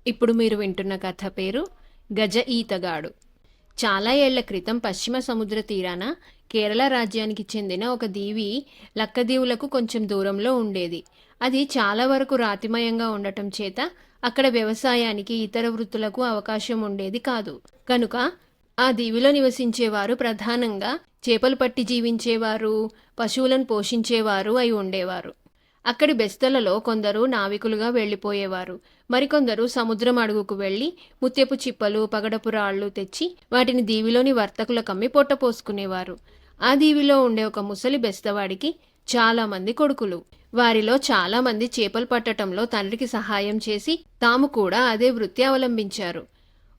ఇప్పుడు మీరు వింటున్న కథ పేరు గజ ఈతగాడు. చాలా ఏళ్ల క్రితం పశ్చిమ సముద్ర తీరాన కేరళ రాజ్యానికి చెందిన ఒక దీవి లక్కదీవులకు కొంచెం దూరంలో ఉండేది. అది చాలా వరకు రాతిమయంగా ఉండటం చేత అక్కడ వ్యవసాయానికి ఇతర వృత్తులకు అవకాశం ఉండేది కాదు. కనుక ఆ దీవిలో నివసించేవారు ప్రధానంగా చేపలు పట్టి జీవించేవారు, పశువులను పోషించేవారు అయి ఉండేవారు. అక్కడి బెస్తలలో కొందరు నావికులుగా వెళ్లిపోయేవారు. మరికొందరు సముద్రం అడుగుకు వెళ్లి ముత్యపు చిప్పలు, పగడపు రాళ్లు తెచ్చి వాటిని దీవిలోని వర్తకులకమ్మి పొట్టపోసుకునేవారు. ఆ దీవిలో ఉండే ఒక ముసలి బెస్తవాడికి చాలా మంది కొడుకులు. వారిలో చాలా మంది చేపలు పట్టటంలో తండ్రికి సహాయం చేసి తాము కూడా అదే వృత్తి అవలంబించారు.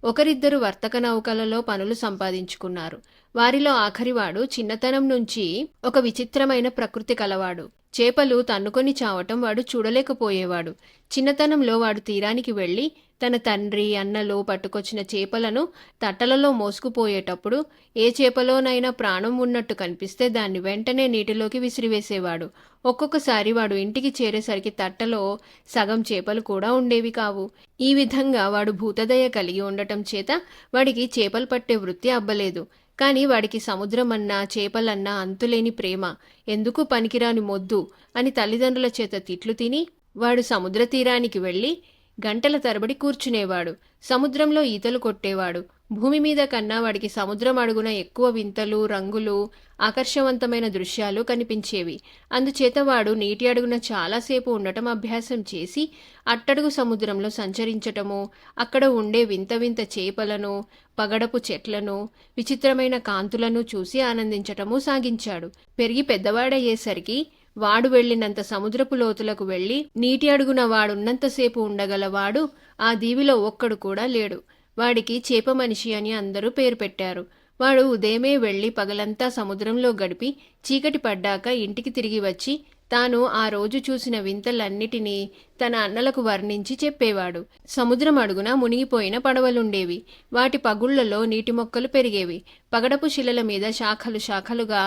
ఒకరిద్దరు వర్తక నౌకలలో పనులు సంపాదించుకున్నారు. వారిలో ఆఖరివాడు చిన్నతనం నుంచి ఒక విచిత్రమైన ప్రకృతి కలవాడు. చేపలు తన్నుకొని చావటం వాడు చూడలేకపోయేవాడు. చిన్నతనంలో వాడు తీరానికి వెళ్లి తన తండ్రి, అన్నలు పట్టుకొచ్చిన చేపలను తట్టలలో మోసుకుపోయేటప్పుడు ఏ చేపలోనైనా ప్రాణం ఉన్నట్టు కనిపిస్తే దాన్ని వెంటనే నీటిలోకి విసిరివేసేవాడు. ఒక్కొక్కసారి వాడు ఇంటికి చేరేసరికి తట్టలో సగం చేపలు కూడా ఉండేవి కావు. ఈ విధంగా వాడు భూతదయ కలిగి ఉండటం చేత వాడికి చేపలు పట్టే వృత్తి అబ్బలేదు. కాని వాడికి సముద్రమన్నా చేపలన్నా అంతులేని ప్రేమ. ఎందుకు పనికిరాని మొద్దు అని తల్లిదండ్రుల చేత తిట్లు తిని వాడు సముద్ర తీరానికి వెళ్లి గంటల తరబడి కూర్చునేవాడు. సముద్రంలో ఈతలు కొట్టేవాడు. భూమి మీద కన్నా వాడికి సముద్రం అడుగున ఎక్కువ వింతలు, రంగులు, ఆకర్షవంతమైన దృశ్యాలు కనిపించేవి. అందుచేత వాడు నీటి అడుగున చాలాసేపు ఉండటం అభ్యాసం చేసి అట్టడుగు సముద్రంలో సంచరించటము, అక్కడ ఉండే వింత వింత చేపలను, పగడపు చెట్లను, విచిత్రమైన కాంతులను చూసి ఆనందించటము సాగించాడు. పెరిగి పెద్దవాడయ్యేసరికి వాడు వెళ్లినంత సముద్రపు లోతులకు వెళ్లి నీటి అడుగున వాడున్నంతసేపు ఉండగలవాడు ఆ దీవిలో ఒక్కడు కూడా లేడు. వాడికి చేప మనిషి అని అందరూ పేరు పెట్టారు. వాడు ఉదయమే వెళ్లి పగలంతా సముద్రంలో గడిపి చీకటి పడ్డాక ఇంటికి తిరిగి వచ్చి తాను ఆ రోజు చూసిన వింతలన్నిటినీ తన అన్నలకు వర్ణించి చెప్పేవాడు. సముద్రం అడుగున మునిగిపోయిన పడవలుండేవి. వాటి పగుళ్లలో నీటి మొక్కలు పెరిగేవి. పగడపు శిలల మీద శాఖలు శాఖలుగా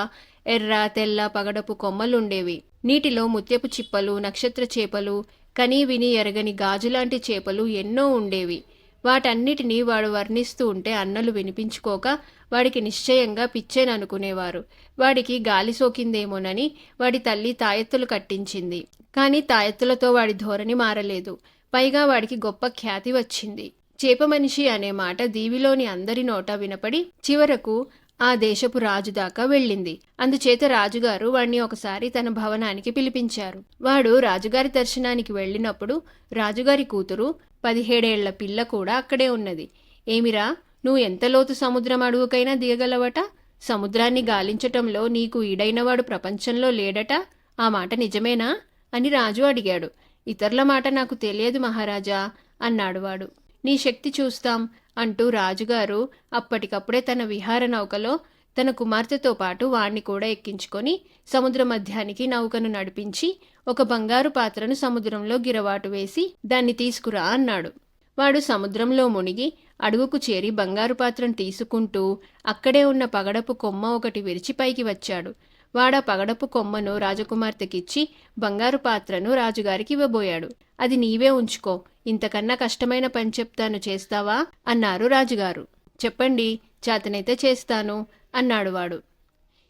ఎర్ర, తెల్ల పగడపు కొమ్మలుండేవి. నీటిలో ముత్యపు చిప్పలు, నక్షత్ర చేపలు, కనీ విని ఎరగని గాజులాంటి చేపలు ఎన్నో ఉండేవి. వాటన్నిటినీ వాడు వర్ణిస్తూ ఉంటే అన్నలు వినిపించుకోక వాడికి నిశ్చయంగా పిచ్చేననుకునేవారు. వాడికి గాలి సోకిందేమోనని వాడి తల్లి తాయెత్తులు కట్టించింది. కాని తాయెత్తులతో వాడి ధోరణి మారలేదు. పైగా వాడికి గొప్ప ఖ్యాతి వచ్చింది. చేప మనిషి అనే మాట దీవిలోని అందరి నోట వినపడి చివరకు ఆ దేశపు రాజు దాకా వెళ్ళింది. అందుచేత రాజుగారు వాణ్ణి ఒకసారి తన భవనానికి పిలిపించారు. వాడు రాజుగారి దర్శనానికి వెళ్ళినప్పుడు రాజుగారి కూతురు 17 ఏళ్ల పిల్ల కూడా అక్కడే ఉన్నది. ఏమిరా, నువ్వు ఎంత లోతు సముద్రం అడుగుకైనా దిగగలవట? సముద్రాన్ని గాలించటంలో నీకు ఈడైనవాడు ప్రపంచంలో లేడట. ఆ మాట నిజమేనా అని రాజు అడిగాడు. ఇతరుల మాట నాకు తెలియదు మహారాజా అన్నాడు వాడు. నీ శక్తి చూస్తాం అంటూ రాజుగారు అప్పటికప్పుడే తన విహార నౌకలో తన కుమార్తెతో పాటు వాణ్ణి కూడా ఎక్కించుకొని సముద్ర మధ్యానికి నౌకను నడిపించి ఒక బంగారు పాత్రను సముద్రంలో గిరవాటు వేసి దాన్ని తీసుకురా అన్నాడు. వాడు సముద్రంలో మునిగి అడుగుకు చేరి బంగారు పాత్రను తీసుకుంటూ అక్కడే ఉన్న పగడపు కొమ్మ ఒకటి విరిచి పైకి వచ్చాడు. వాడా పగడపు కొమ్మను రాజకుమార్తెకిచ్చి బంగారు పాత్రను రాజుగారికి ఇవ్వబోయాడు. అది నీవే ఉంచుకో, ఇంతకన్నా కష్టమైన పని చెప్తాను, చేస్తావా అన్నారు రాజుగారు. చెప్పండి, చేతనైతే చేస్తాను అన్నాడు వాడు.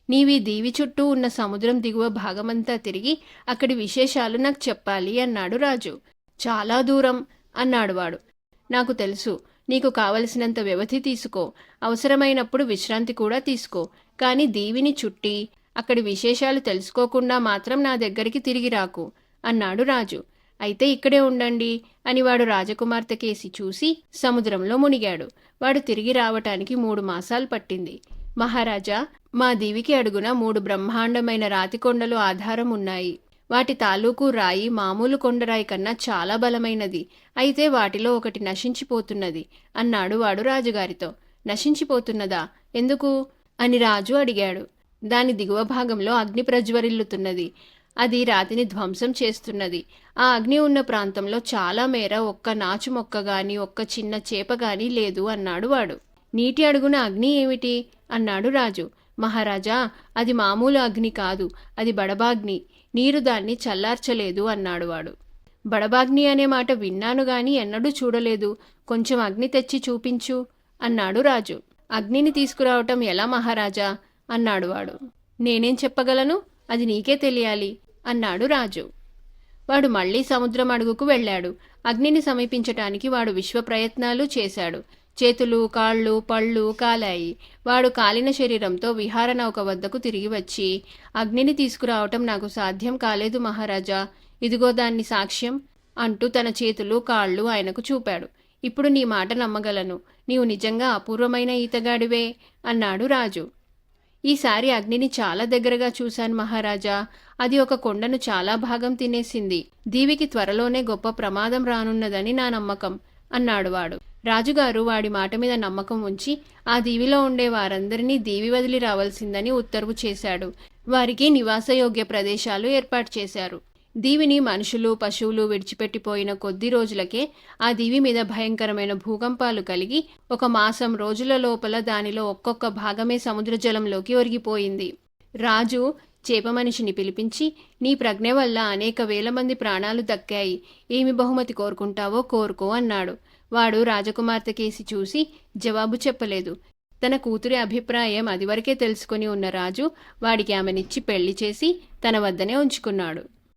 నీవీ దీవి చుట్టూ ఉన్న సముద్రం దిగువ భాగమంతా తిరిగి అక్కడి విశేషాలు నాకు చెప్పాలి అన్నాడు రాజు. చాలా దూరం అన్నాడు వాడు. నాకు తెలుసు, నీకు కావలసినంత వ్యవధి తీసుకో, అవసరమైనప్పుడు విశ్రాంతి కూడా తీసుకో. కాని దీవిని చుట్టి అక్కడి విశేషాలు తెలుసుకోకుండా మాత్రం నా దగ్గరికి తిరిగి రాకు అన్నాడు రాజు. అయితే ఇక్కడే ఉండండి అని వాడు రాజకుమార్తె కేసి చూసి సముద్రంలో మునిగాడు. వాడు తిరిగి రావటానికి 3 మాసాలు పట్టింది. మహారాజా, మా దీవికి అడుగున 3 బ్రహ్మాండమైన రాతి కొండలు ఆధారం ఉన్నాయి. వాటి తాలూకు రాయి మామూలు కొండరాయి కన్నా చాలా బలమైనది. అయితే వాటిలో ఒకటి నశించిపోతున్నది అన్నాడు వాడు రాజుగారితో. నశించిపోతున్నదా? ఎందుకు అని రాజు అడిగాడు. దాని దిగువ భాగంలో అగ్ని ప్రజ్వరిల్లుతున్నది. అది రాతిని ధ్వంసం చేస్తున్నది. ఆ అగ్ని ఉన్న ప్రాంతంలో చాలా మేర ఒక్క నాచు మొక్క గాని ఒక్క చిన్న చేప గాని లేదు అన్నాడు వాడు. నీటి అడుగున అగ్ని ఏమిటి అన్నాడు రాజు. మహారాజా, అది మామూలు అగ్ని కాదు, అది బడబాగ్ని. నీరు దాన్ని చల్లార్చలేదు అన్నాడు వాడు. బడబాగ్ని అనే మాట విన్నాను గాని ఎన్నడూ చూడలేదు. కొంచెం అగ్ని తెచ్చి చూపించు అన్నాడు రాజు. అగ్నిని తీసుకురావటం ఎలా మహారాజా అన్నాడు వాడు. నేనేం చెప్పగలను, అది నీకే తెలియాలి అన్నాడు రాజు. వాడు మళ్లీ సముద్రం అడుగుకు వెళ్ళాడు. అగ్నిని సమీపించటానికి వాడు విశ్వ ప్రయత్నాలు చేశాడు. చేతులు, కాళ్ళు, పళ్ళు కాలాయి. వాడు కాలిన శరీరంతో విహార నౌక వద్దకు తిరిగి వచ్చి, అగ్నిని తీసుకురావటం నాకు సాధ్యం కాలేదు మహారాజా, ఇదిగో దాన్ని సాక్ష్యం అంటూ తన చేతులు, కాళ్ళు ఆయనకు చూపాడు. ఇప్పుడు నీ మాట నమ్మగలను. నీవు నిజంగా అపూర్వమైన ఈతగాడివే అన్నాడు రాజు. ఈసారి అగ్నిని చాలా దగ్గరగా చూశాను మహారాజా. అది ఒక కొండను చాలా భాగం తినేసింది. దీవికి త్వరలోనే గొప్ప ప్రమాదం రానున్నదని నా నమ్మకం అన్నాడు వాడు. రాజుగారు వాడి మాట మీద నమ్మకం ఉంచి ఆ దీవిలో ఉండే వారందరినీ దీవి వదిలి రావాల్సిందని ఉత్తర్వు చేశాడు. వారికి నివాసయోగ్య ప్రదేశాలు ఏర్పాటు చేశారు. దీవిని మనుషులు, పశువులు విడిచిపెట్టిపోయిన కొద్ది రోజులకే ఆ దీవి మీద భయంకరమైన భూకంపాలు కలిగి 1 మాసం రోజుల లోపల దానిలో ఒక్కొక్క భాగమే సముద్ర జలంలోకి ఒరిగిపోయింది. రాజు చేప మనిషిని పిలిపించి, నీ ప్రజ్ఞ వల్ల అనేక వేల మంది ప్రాణాలు దక్కాయి. ఏమి బహుమతి కోరుకుంటావో కోరుకో అన్నాడు. వాడు రాజకుమార్తె కేసి చూసి జవాబు చెప్పలేదు. తన కూతురి అభిప్రాయం అదివరకే తెలుసుకుని ఉన్న రాజు వాడికి ఆమెనిచ్చి పెళ్లి చేసి తన వద్దనే ఉంచుకున్నాడు.